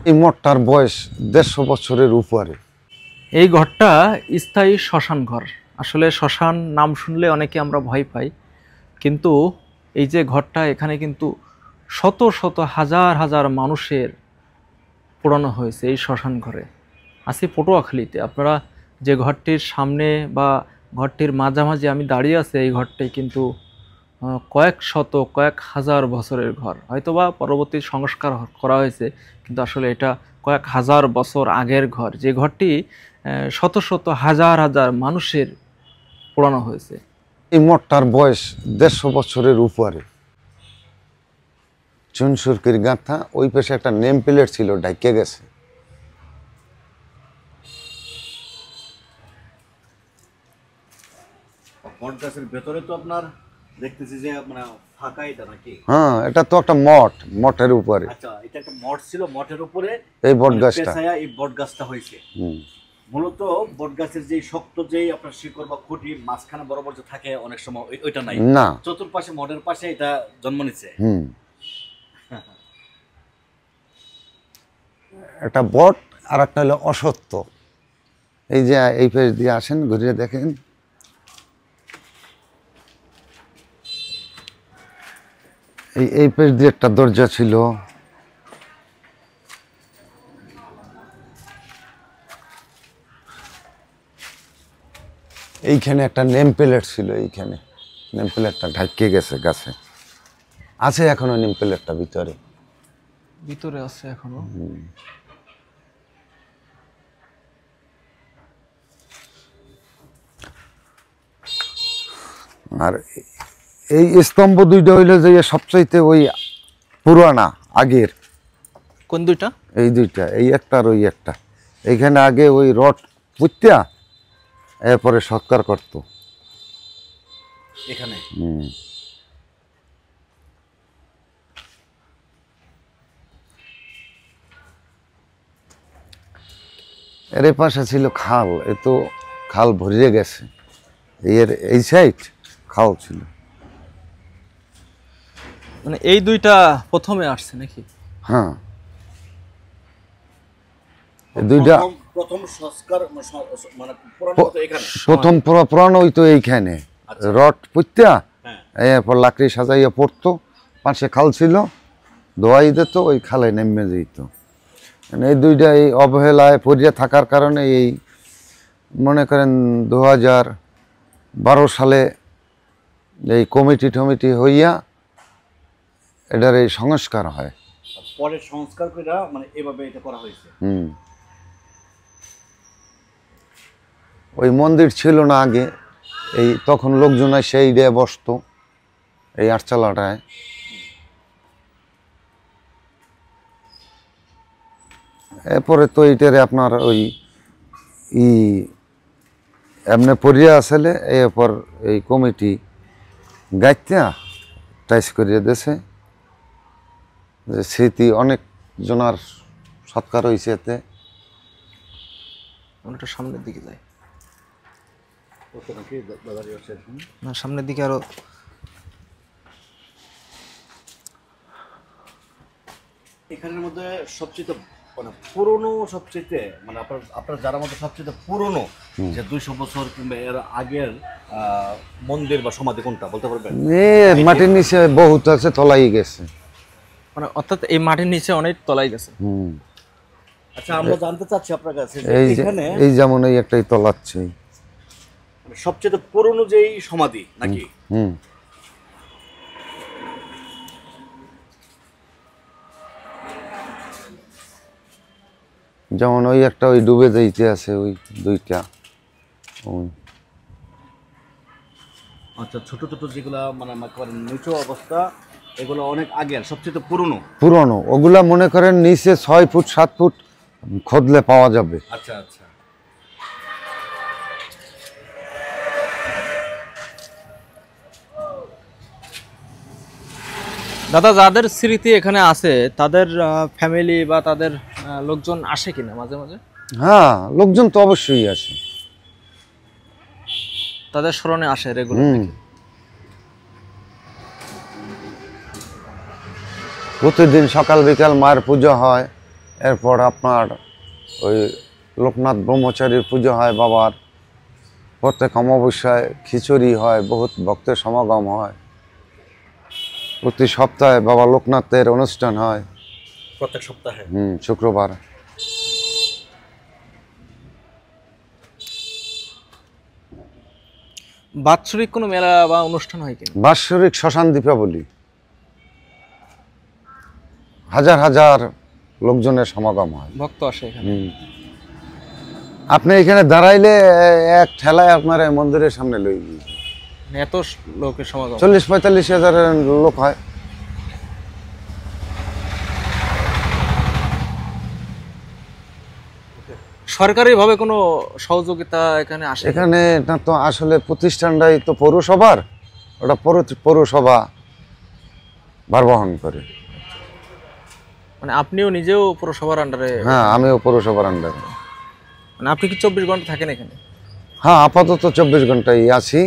এই মঠটার বয়স 150 বছরের উপরে। এই ঘরটা স্থায়ী শ্মশান ঘর। আসলে শ্মশান নাম শুনলে অনেকে আমরা ভয় পাই, কিন্তু এই যে ঘরটা, এখানে কিন্তু শত শত হাজার হাজার মানুষের পোড়ানো হয়েছে এই শ্মশান ঘরে। আছি পটুয়াখালীতে। আপনারা যে ঘরটির সামনে বা ঘরটির মাঝামাঝি আমি দাঁড়িয়ে আছি, এই ঘরটাই কিন্তু কয়েক শত কয়েক হাজার বছরের ঘর। হয়তোবা পরবর্তী সংস্কার করা হয়েছে, কিন্তু আসলে এটা কয়েক হাজার বছর আগের ঘর, যে ঘরটি শত শত হাজার হাজার মানুষের পোড়ানো হয়েছে। এই মঠটার বয়স 150 বছরের উপরে। চুনসুরকির গাঁথা, ওই পাশে একটা নেম প্লেট ছিল, ঢাইকে গেছে। বটগাছের ভেতরে তো আপনার দেখতেছি যে মানে ফাঁকা, এটা নাকি? হ্যাঁ, এটা তো একটা মঠ, মঠের উপরে। আচ্ছা, এটা একটা মঠ ছিল, মঠের উপরে এই বটগাছটা, এই বটগাছটা হয়েছে। মূলত বটগাছের যে শক্ত যে আপনার শিকড় বা খুঁটি মাঝখানে বরাবর যে থাকে অনেক সময়, ওইটা নাই না, চতুর্পাশে মঠের পাশে এটা জন্ম নিচ্ছে। একটা বট আর একটা হলো অসত্য। এই যে এই পেজ দিয়ে আসেন, ঘুরিয়ে দেখেন, এই পেজ দিয়ে একটা দরজা ছিল। এইখানে একটা নেম প্লেট ছিল, এইখানে নেম প্লেটটা ঢাকিয়ে গেছে গাছে। আছে এখনো নেম প্লেটটা ভিতরে আছে এখনো। আর এই স্তম্ভ দুইটা হইলো যে সবচাইতে ওই পুরানা আগের। কোন দুইটা? এই দুইটা, এই একটা আর ওই একটা। এইখানে আগে ওই রড পুঁত্যা এরপরে সৎকার করতো এখানে। এর পাশে ছিল খাল, এ তো খাল ভরিয়ে গেছে। এর এই সাইড খাল ছিল। মানে এই দুইটা প্রথমে আসছে নাকি? হ্যাঁ, দুইটা প্রথম সংস্কার মানে পুরানো এখানে, প্রথম পুরানো হইতো এইখানে। রড পুঁত্যা এরপর লাকড়ি সাজাইয়া পড়তো, পাশে খাল ছিল, ধোয়াই দিত, ওই খালে নেমে যেত। এই দুইটা এই অবহেলায় পড়িয়া থাকার কারণে এই মনে করেন 2012 সালে এই কমিটি হইয়া এটার এই সংস্কার হয়। পরে সংস্কার করে মানে এভাবে এটা করা হয়েছে। ওই মন্দির ছিল না আগে, এই তখন লোকজন সেই দিয়ে বসতো এই আটচালাটায়। এরপরে তো এইটারে আপনার ওই এমনি পড়িয়া আসলে এরপর এই কমিটি গাইত্যা টাইস করিয়া দিয়েছে, যে স্মৃতি অনেক জনার সৎকার হয়েছে এতে। অনেকটা সামনের দিকে যায় না, সামনের দিকে আরো। এখানের মধ্যে সবচেয়ে মানে পুরনো, সবচেয়ে মানে আপনার যারা মধ্যে সবচেয়ে পুরনো যে 200 বছর কিংবা এর আগের মন্দির বা সমাধি কোনটা বলতে পারবেন? মাটির নিচে বহুত আছে, তলাই গেছে। মানে অর্থাৎ এই মাটির নিচে অনেক তলাই গেছে। আচ্ছা, আমরা জানতে চাচ্ছি আপনার কাছে এখানে এই যেমন এই একটাই তলাচ্ছে, মানে সবচেয়ে পুরনো যেই সমাধি নাকি? যেমন ওই একটা ওই ডুবে যাইতে আছে, ওই দুইটা। আচ্ছা, ছোট ছোট যেগুলা মানে নিচু অবস্থা, এগুলো অনেক আগের, সবচেয়ে পুরনো। ওগুলা মনে করেন নিচে 6 ফুট 7 ফুট খোদলে পাওয়া যাবে। আচ্ছা আচ্ছা। দাদা, যাদের স্মৃতি এখানে আছে তাদের ফ্যামিলি বা তাদের লোকজন আসে কিনা মাঝে মাঝে? হ্যাঁ, লোকজন তো অবশ্যই আসে, তাদের স্মরণে আসে রেগুলার। প্রতিদিন সকাল বিকাল মায়ের পূজা হয়, এরপর আপনার ওই লোকনাথ ব্রহ্মচারীর পুজো হয় বাবার, প্রত্যেক অমাবস্যায় খিচুড়ি হয়, বহুত ভক্তের সমাগম হয়, প্রতি সপ্তাহে বাবা লোকনাথের অনুষ্ঠান হয়, প্রত্যেক সপ্তাহে। শুক্রবার। বাৎসরিক কোনো মেলা বা অনুষ্ঠান হয় কিনা? বাৎসরিক শ্মশান দীপাবলি, হাজার হাজার লোকজনের সমাগম হয়, ভক্ত আসে এখানে? আপনি এখানে দাঁড়াইলে এক ঠেলায় আপনার এই মন্দিরের সামনে লই যাবে। মানে এত লোকের সমাগম? 40-45 হাজারের লোক হয়। সরকারিভাবে কোনো সহযোগিতা এখানে আসে? এখানে না তো, আসলে প্রতিষ্ঠানটাই তো পৌরসভার, ওটা পৌরসভা ভার বহন করে। মানে আপনিও নিজেও পৌরসভার আন্ডারে? হ্যাঁ, আমিও পৌরসভার আন্ডারে। মানে আপনি কি 24 ঘন্টা থাকেন এখানে? হ্যাঁ, আপাতত 24 ঘন্টায় আছি।